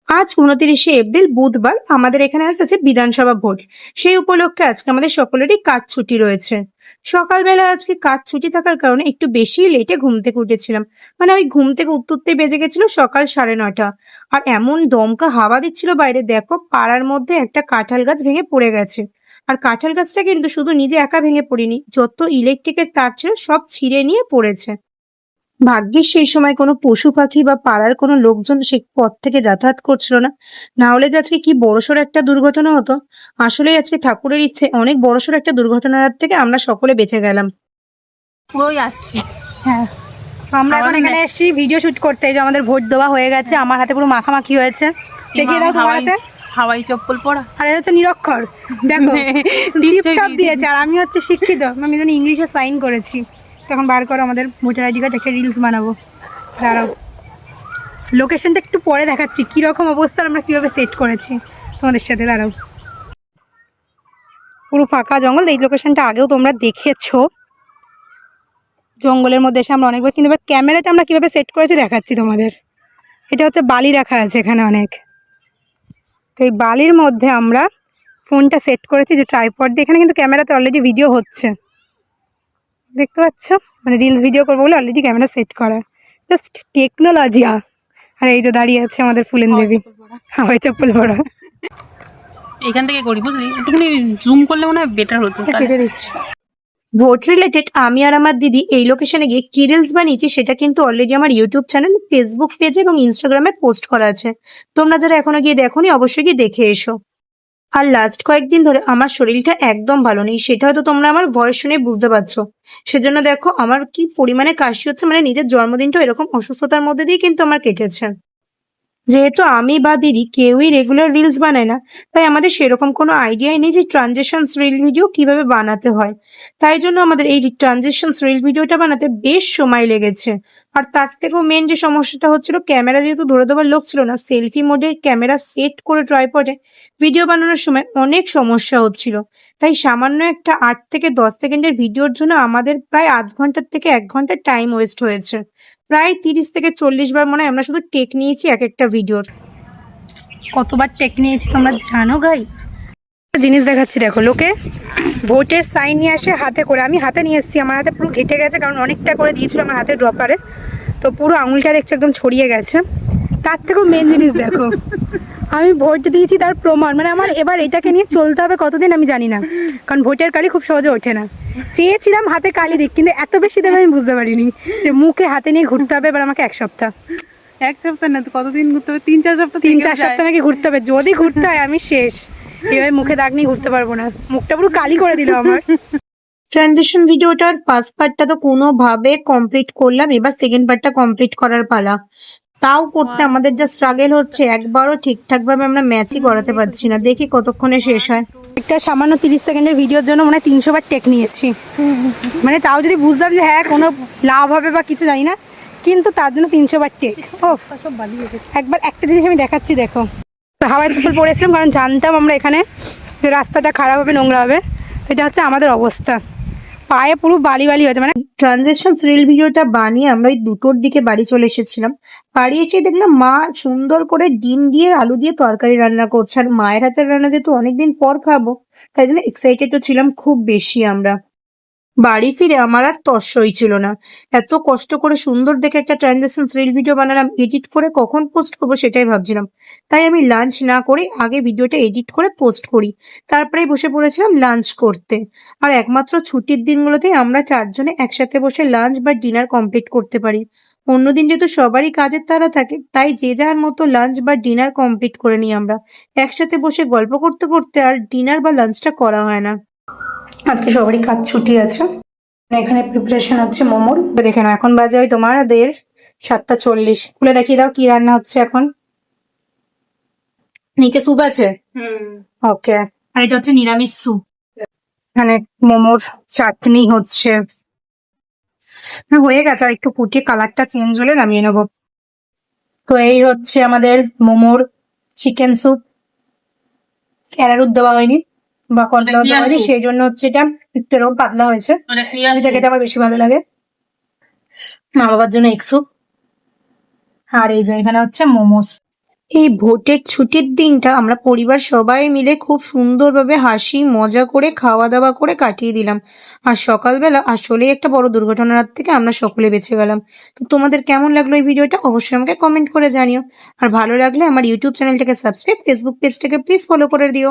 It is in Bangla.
আজ 29শে এপ্রিল বুধবার। আমাদের এখানে আজ আছে বিধানসভা ভোট। সেই উপলক্ষে আজকে আমাদের সকলেরই কাজ ছুটি রয়েছে। সকালবেলা আজকে কাজ ছুটি থাকার কারণে একটু বেশি লেটে ঘুম থেকে উঠেছিলাম। মানে ওই ঘুম থেকে উঠতে বেজে গেছিল সকাল 9:30। আর এমন দমকা হাওয়া দিচ্ছিল বাইরে, দেখো পাড়ার মধ্যে একটা কাঁঠাল গাছ ভেঙে পড়ে গেছে। আর কাঁঠাল গাছটা কিন্তু শুধু নিজে একা ভেঙে পড়েনি, যত ইলেকট্রিকের তার ছিল সব ছিঁড়ে নিয়ে পড়েছে। ভাগ্যিস সেই সময় কোনো পশু পাখি বা পাড়ার কোনো লোকজন সে পথ থেকে যাতায়াত করছিল না। না হলে যে আজকে কি বড়সড় একটা দুর্ঘটনা হতো। আসলেই আজকে ঠাকুরের ইচ্ছে অনেক বড়সড় একটা দুর্ঘটনার হাত থেকে আমরা সকলে বেঁচে গেলাম। পুরোই আসছি। হ্যাঁ, তো আমরা এখন এখানে এসেছি ভিডিও শুট করতে। এই যে আমাদের ভোট দেওয়া হয়ে গেছে, আমার হাতে পুরো মাখামাখি হয়েছে। দেখিয়ে দাও তোমার হাতে। হাওয়াই চপ্পল পরা। আর এটা হচ্ছে নিরক্ষর, দেখো টিপছাপ দিয়েছে। আর আমি হচ্ছে শিক্ষিত, আমি জানি ইংলিশে সাইন করেছি। তখন বার করো আমাদের ভোটার আইডি কার্ড, একটা রিলস বানাবো। দাঁড়াও, লোকেশনটা একটু পরে দেখাচ্ছি কীরকম অবস্থা, আমরা কীভাবে সেট করেছি তোমাদের সাথে। দাঁড়াও, পুরো ফাঁকা জঙ্গল। এই লোকেশনটা আগেও তোমরা দেখেছো, জঙ্গলের মধ্যে এসে আমরা অনেকবার, কিন্তু এবার ক্যামেরাটা আমরা কীভাবে সেট করেছি দেখাচ্ছি তোমাদের। এটা হচ্ছে বালি রাখা আছে এখানে অনেক, তো এই বালির মধ্যে আমরা ফোনটা সেট করেছি যে ট্রাইপড দিয়ে। এখানে কিন্তু ক্যামেরাতে অলরেডি ভিডিও হচ্ছে, দেখতে পাচ্ছ, মানে রিলস ভিডিও করবো বলে অলরেডি ক্যামেরা সেট করা। Just technology. আর এই যে দাঁড়িয়ে আছে আমাদের ফুলেন দেবী, হাওয়াই চপ্পল পরা। এখান থেকে করি, বুঝলি, একটুখানি জুম করলে মনে হয় বেটার হতো। কেটে দিচ্ছি। ভোট রিলেটেড আমি আর আমার দিদি এই লোকেশনে গিয়ে কি রিলস বানিয়েছি সেটা কিন্তু অলরেডি আমার ইউটিউব চ্যানেল, ফেসবুক পেজে এবং ইনস্টাগ্রামে পোস্ট করা আছে। তোমরা যারা এখনো গিয়ে দেখোনি অবশ্যই গিয়ে দেখে এসো। আর লাস্ট কয়েকদিন ধরে আমার শরীরটা একদম ভালো নেই, সেটা হয়তো তোমরা আমার ভয়েস শুনে বুঝতে পারছো। সেজন্য দেখো আমার কি পরিমাণে কাশি হচ্ছে, মানে নিজের জন্মদিনটা এরকম অসুস্থতার মধ্যে দিয়ে কিন্তু আমার কেটেছে। যেহেতু আমি বা দিদি কেউই রেগুলার রিলস বানায় না, তাই আমাদের সেরকম কোনো আইডিয়াই নেই যে ট্রানজেকশনস রিল ভিডিও কিভাবে বানাতে হয়। তাই জন্য আমাদের এই ট্রানজেকশনস রিল ভিডিওটা বানাতে বেশ সময় লেগেছে। আর তার থেকেও মেন যে সমস্যাটা হচ্ছিল, ক্যামেরা যেহেতু ধরে দেওয়ার লোক ছিল না, সেলফি মোডে ক্যামেরা সেট করে ট্রাইপডে ভিডিও বানানোর সময় অনেক সমস্যা হচ্ছিল। তাই সামান্য একটা 8 থেকে 10 সেকেন্ডের ভিডিওর জন্য আমাদের প্রায় আধ ঘন্টার থেকে 1 ঘন্টা টাইম ওয়েস্ট হয়েছে। প্রায় 30 থেকে 40 বার মনে হয় আমরা শুধু টেক নিয়েছি এক একটা ভিডিওর। কতবার টেক নিয়েছি তোমরা জানো গাইস। জিনিস দেখাচ্ছি, দেখো, লোকে ভোটের সাইন নিয়ে আসে হাতে করে, আমি হাতে নিয়ে এসেছি। আমার হাতে পুরো ঘেটে গেছে, কারণ অনেকটা করে দিয়েছিল আমার হাতে ড্রপারে, তো পুরো আঙুলটা দেখছো একদম ছড়িয়ে গেছে। তার থেকেও মেন জিনিস দেখো, আমি ভোট দিয়েছি তার প্রমাণ। মানে আমার এবার এটাকে নিয়ে চলতে হবে কতদিন আমি জানি না, কারণ ভোটের কালি খুব সহজে ওঠে না। চেয়েছিলাম হাতে কালি দিক, কিন্তু এত বেশি দেবে আমি বুঝতে পারিনি যে মুখে হাতে নিয়ে ঘুরতে হবে এবার আমাকে 1 সপ্তাহ। 1 সপ্তাহ না তো, কতদিন ঘুরতে হবে? 3-4 সপ্তাহ। 3-4 সপ্তাহ নাকি ঘুরতে হবে, যদি ঘুরতে হয় আমি শেষ। এভাবে মুখে দাগ নিয়ে ঘুরতে পারবো না, মুখটা পুরো কালি করে দিল আমার। ট্রানজিশন ভিডিওটার ফার্স্ট পার্টটা তো কোনোভাবে কমপ্লিট করলাম, এবার সেকেন্ড পার্টটা কমপ্লিট করার পালা। তাও করতে আমাদের যা স্ট্রাগল হচ্ছে, একবারও ঠিকঠাক ভাবে আমরা ম্যাচই করাতে পারছি না। দেখি কতক্ষণে শেষ হয়। একটা সামান্য 30 সেকেন্ডের ভিডিওর জন্য মনে হয় 300 বার টেক নিয়েছি। মানে তাও যদি বুঝতাম যে হ্যাঁ কোনো লাভ হবে বা কিছু জানি না, কিন্তু তার জন্য 300 বার টেক। একবার একটা জিনিস আমি দেখাচ্ছি, দেখো, হাওয়াই চপ্পল পরেছিলাম কারণ জানতাম আমরা এখানে যে রাস্তাটা খারাপ হবে, নোংরা হবে। এটা হচ্ছে আমাদের অবস্থা, পায়ে পুরো বালি বালি হয়েছে। মানে ট্রানজেকশন রিল ভিডিওটা বানিয়ে আমরা ওই 2টোর দিকে বাড়ি চলে এসেছিলাম। বাড়ি এসে দেখলাম মা সুন্দর করে ডিম দিয়ে আলু দিয়ে তরকারি রান্না করছে। আর মায়ের হাতের রান্না যেহেতু অনেকদিন পর খাবো, তাই জন্য এক্সাইটেডও ছিলাম খুব বেশি আমরা। বাড়ি ফিরে আমার আর তর্সই ছিল না। এত কষ্ট করে সুন্দর দেখে একটা ট্রানজেকশন রিল ভিডিও বানালাম, এডিট করে কখন পোস্ট করবো সেটাই ভাবছিলাম। তাই আমি লাঞ্চ না করে আগে ভিডিওটা এডিট করে পোস্ট করি, তারপরেই বসে পড়েছিলাম লাঞ্চ করতে। আর একমাত্র ছুটির দিনগুলোতেই আমরা 4 জনে একসাথে বসে লাঞ্চ বা ডিনার কমপ্লিট করতে পারি। অন্যদিন যেহেতু সবারই কাজের তাড়া থাকে, তাই যে যার মতো লাঞ্চ বা ডিনার কমপ্লিট করে নিই আমরা। একসাথে বসে গল্প করতে করতে আর ডিনার বা লাঞ্চটা করা হয় না। আজকে সবারই কাজ ছুটি আছে। এখানে প্রিপারেশন হচ্ছে মোমোর। দেখে নাও, এখন বাজে ওই তোমার 7:40। খুলে দেখিয়ে দাও কি রান্না হচ্ছে এখন। নিচে স্যুপ আছে, ওকে। আর এটা হচ্ছে নিরামিষ স্যুপ। এখানে মোমোর চাটনি হচ্ছে, হয়ে গেছে। আর একটু ফুটিয়ে কালারটা চেঞ্জ হলে নামিয়ে নেবো। তো এই হচ্ছে আমাদের মোমোর চিকেন স্যুপ। অ্যারারুট দেওয়া হয়নি বা কর্নফ্লাওয়ার দেওয়া হয়নি, সেই জন্য হচ্ছে এটা একটু এরকম পাতলা হয়েছে। এটা খেতে আমার বেশি ভালো লাগে। মা বাবার জন্য এগ স্যুপ। আর এই যে এখানে হচ্ছে মোমোস। এই ভোটের ছুটির দিনটা আমরা পরিবার সবাই মিলে খুব সুন্দরভাবে হাসি মজা করে খাওয়া দাওয়া করে কাটিয়ে দিলাম। আর সকালবেলা আসলেই একটা বড় দুর্ঘটনার হাত থেকে আমরা সকলে বেঁচে গেলাম। তো তোমাদের কেমন লাগলো এই ভিডিওটা অবশ্যই আমাকে কমেন্ট করে জানিও। আর ভালো লাগলে আমার ইউটিউব চ্যানেলটাকে সাবস্ক্রাইব, ফেসবুক পেজটাকে প্লিজ ফলো করে দিও।